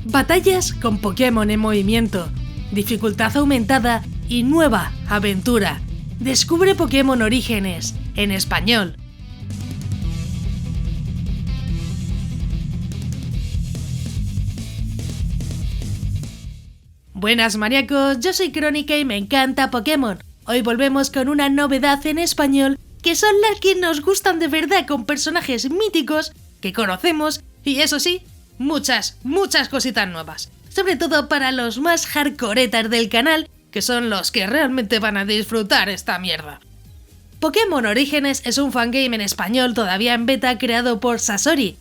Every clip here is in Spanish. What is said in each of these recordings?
Batallas con Pokémon en movimiento, dificultad aumentada y nueva aventura. Descubre Pokémon Orígenes en español. Buenas maníacos, yo soy Crónica y me encanta Pokémon. Hoy volvemos con una novedad en español que son las que nos gustan de verdad, con personajes míticos que conocemos y eso sí, muchas cositas nuevas. Sobre todo para los más hardcoretas del canal, que son los que realmente van a disfrutar esta mierda. Pokémon Orígenes es un fangame en español todavía en beta creado por Sasori.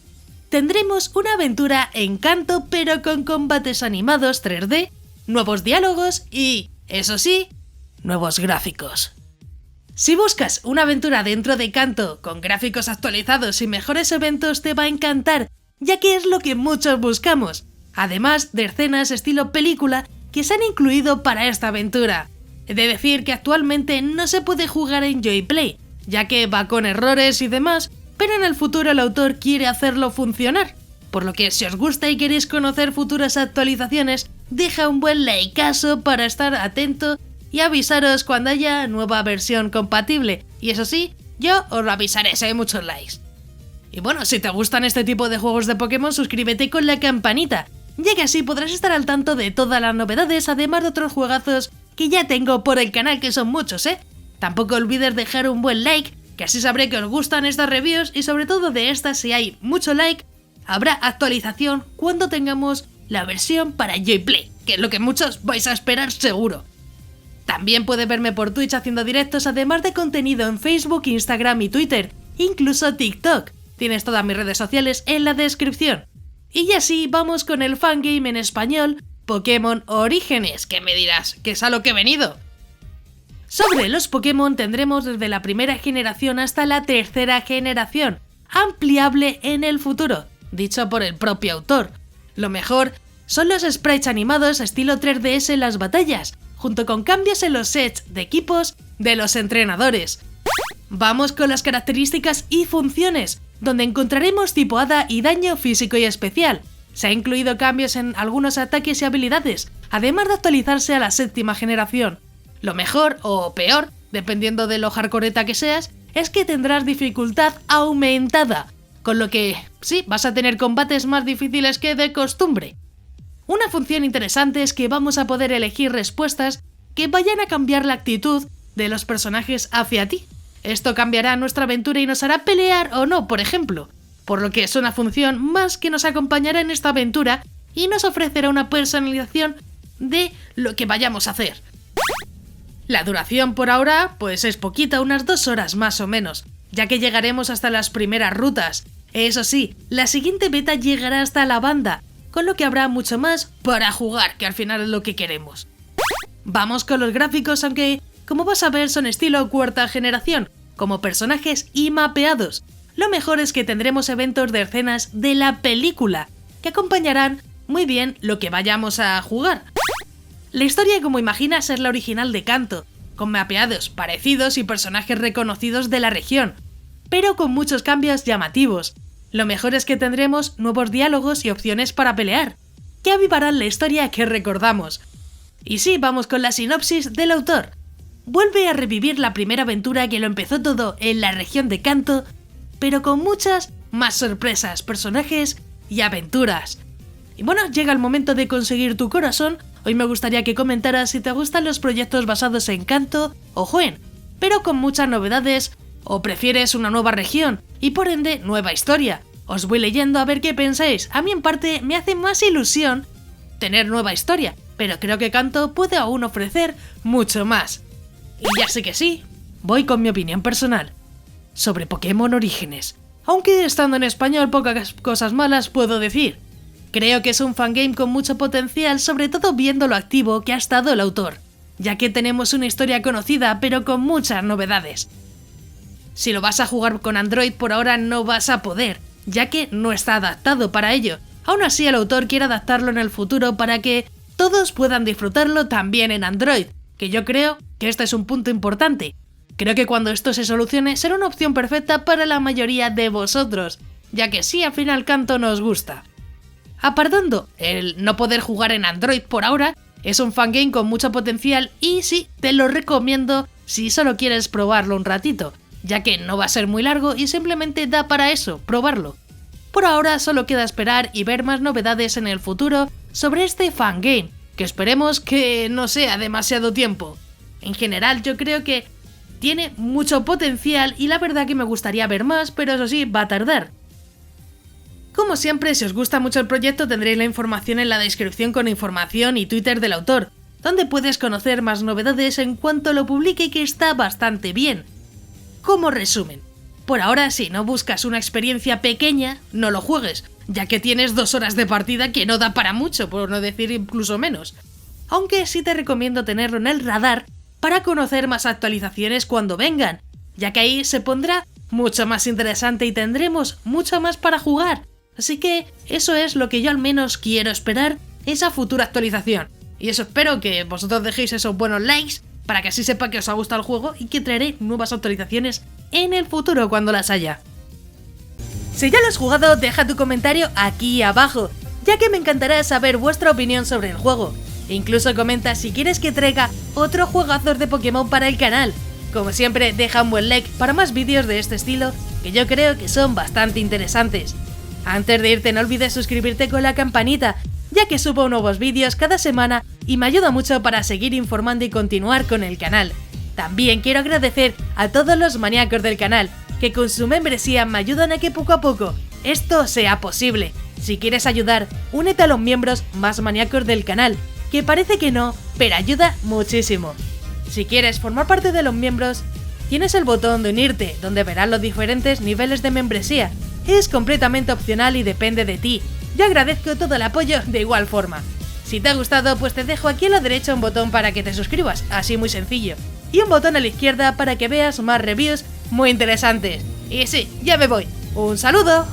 Tendremos una aventura en Kanto pero con combates animados 3D, nuevos diálogos y, eso sí, nuevos gráficos. Si buscas una aventura dentro de Kanto con gráficos actualizados y mejores eventos te va a encantar, ya que es lo que muchos buscamos, además de escenas estilo película que se han incluido para esta aventura. He de decir que actualmente no se puede jugar en Joyplay, ya que va con errores y demás, pero en el futuro el autor quiere hacerlo funcionar, por lo que si os gusta y queréis conocer futuras actualizaciones, deja un buen likeazo para estar atento y avisaros cuando haya nueva versión compatible, y eso sí, yo os lo avisaré si hay muchos likes. Y bueno, si te gustan este tipo de juegos de Pokémon, suscríbete con la campanita, ya que así podrás estar al tanto de todas las novedades, además de otros juegazos que ya tengo por el canal, que son muchos, Tampoco olvides dejar un buen like, que así sabré que os gustan estas reviews, y sobre todo de estas, si hay mucho like, habrá actualización cuando tengamos la versión para Joyplay, que es lo que muchos vais a esperar seguro. También puedes verme por Twitch haciendo directos, además de contenido en Facebook, Instagram y Twitter, incluso TikTok. Tienes todas mis redes sociales en la descripción. Y así vamos con el fangame en español, Pokémon Orígenes, que me dirás, ¿qué es a lo que he venido? Sobre los Pokémon tendremos desde la primera generación hasta la tercera generación, ampliable en el futuro, dicho por el propio autor. Lo mejor son los sprites animados estilo 3DS en las batallas, junto con cambios en los sets de equipos de los entrenadores. Vamos con las características y funciones, donde encontraremos tipo hada y daño físico y especial. Se ha incluido cambios en algunos ataques y habilidades, además de actualizarse a la séptima generación. Lo mejor o peor, dependiendo de lo hardcoreta que seas, es que tendrás dificultad aumentada, con lo que sí, vas a tener combates más difíciles que de costumbre. Una función interesante es que vamos a poder elegir respuestas que vayan a cambiar la actitud de los personajes hacia ti. Esto cambiará nuestra aventura y nos hará pelear o no, por ejemplo, por lo que es una función más que nos acompañará en esta aventura y nos ofrecerá una personalización de lo que vayamos a hacer. La duración por ahora pues es poquita, unas 2 horas más o menos, ya que llegaremos hasta las primeras rutas. Eso sí, la siguiente beta llegará hasta la banda, con lo que habrá mucho más para jugar, que al final es lo que queremos. Vamos con los gráficos, aunque, como vas a ver, son estilo cuarta generación, como personajes y mapeados. Lo mejor es que tendremos eventos de escenas de la película, que acompañarán muy bien lo que vayamos a jugar. La historia, como imaginas, es la original de Kanto, con mapeados parecidos y personajes reconocidos de la región, pero con muchos cambios llamativos. Lo mejor es que tendremos nuevos diálogos y opciones para pelear, que avivarán la historia que recordamos. Y sí, vamos con la sinopsis del autor. Vuelve a revivir la primera aventura que lo empezó todo en la región de Kanto, pero con muchas más sorpresas, personajes y aventuras. Y bueno, llega el momento de conseguir tu corazón. Hoy me gustaría que comentaras si te gustan los proyectos basados en Kanto o Hoenn, pero con muchas novedades, o prefieres una nueva región y por ende nueva historia. Os voy leyendo a ver qué pensáis. A mí en parte me hace más ilusión tener nueva historia, pero creo que Kanto puede aún ofrecer mucho más. Y ya sé que sí, voy con mi opinión personal sobre Pokémon Orígenes. Aunque estando en español pocas cosas malas puedo decir. Creo que es un fangame con mucho potencial, sobre todo viendo lo activo que ha estado el autor, ya que tenemos una historia conocida pero con muchas novedades. Si lo vas a jugar con Android por ahora no vas a poder, ya que no está adaptado para ello. Aún así el autor quiere adaptarlo en el futuro para que todos puedan disfrutarlo también en Android, que yo creo que este es un punto importante. Creo que cuando esto se solucione será una opción perfecta para la mayoría de vosotros, ya que sí, al final Kanto nos gusta. Apartando el no poder jugar en Android por ahora, es un fangame con mucho potencial y sí, te lo recomiendo si solo quieres probarlo un ratito, ya que no va a ser muy largo y simplemente da para eso, probarlo. Por ahora solo queda esperar y ver más novedades en el futuro sobre este fangame, que esperemos que no sea demasiado tiempo. En general yo creo que tiene mucho potencial y la verdad que me gustaría ver más, pero eso sí, va a tardar. Como siempre, si os gusta mucho el proyecto tendréis la información en la descripción con información y Twitter del autor, donde puedes conocer más novedades en cuanto lo publique, que está bastante bien. Como resumen, por ahora si no buscas una experiencia pequeña, no lo juegues, ya que tienes 2 horas de partida que no da para mucho, por no decir incluso menos. Aunque sí te recomiendo tenerlo en el radar para conocer más actualizaciones cuando vengan, ya que ahí se pondrá mucho más interesante y tendremos mucho más para jugar. Así que eso es lo que yo al menos quiero esperar, esa futura actualización. Y eso espero que vosotros dejéis esos buenos likes para que así sepa que os ha gustado el juego y que traeré nuevas actualizaciones en el futuro cuando las haya. Si ya lo has jugado, deja tu comentario aquí abajo, ya que me encantará saber vuestra opinión sobre el juego. E incluso comenta si quieres que traiga otro juegazos de Pokémon para el canal. Como siempre, deja un buen like para más vídeos de este estilo, que yo creo que son bastante interesantes. Antes de irte no olvides suscribirte con la campanita, ya que subo nuevos vídeos cada semana y me ayuda mucho para seguir informando y continuar con el canal. También quiero agradecer a todos los maníacos del canal, que con su membresía me ayudan a que poco a poco esto sea posible. Si quieres ayudar, únete a los miembros más maníacos del canal, que parece que no, pero ayuda muchísimo. Si quieres formar parte de los miembros, tienes el botón de unirte, donde verás los diferentes niveles de membresía. Es completamente opcional y depende de ti. Yo agradezco todo el apoyo de igual forma. Si te ha gustado, pues te dejo aquí a la derecha un botón para que te suscribas, así muy sencillo. Y un botón a la izquierda para que veas más reviews muy interesantes. Y sí, ya me voy. ¡Un saludo!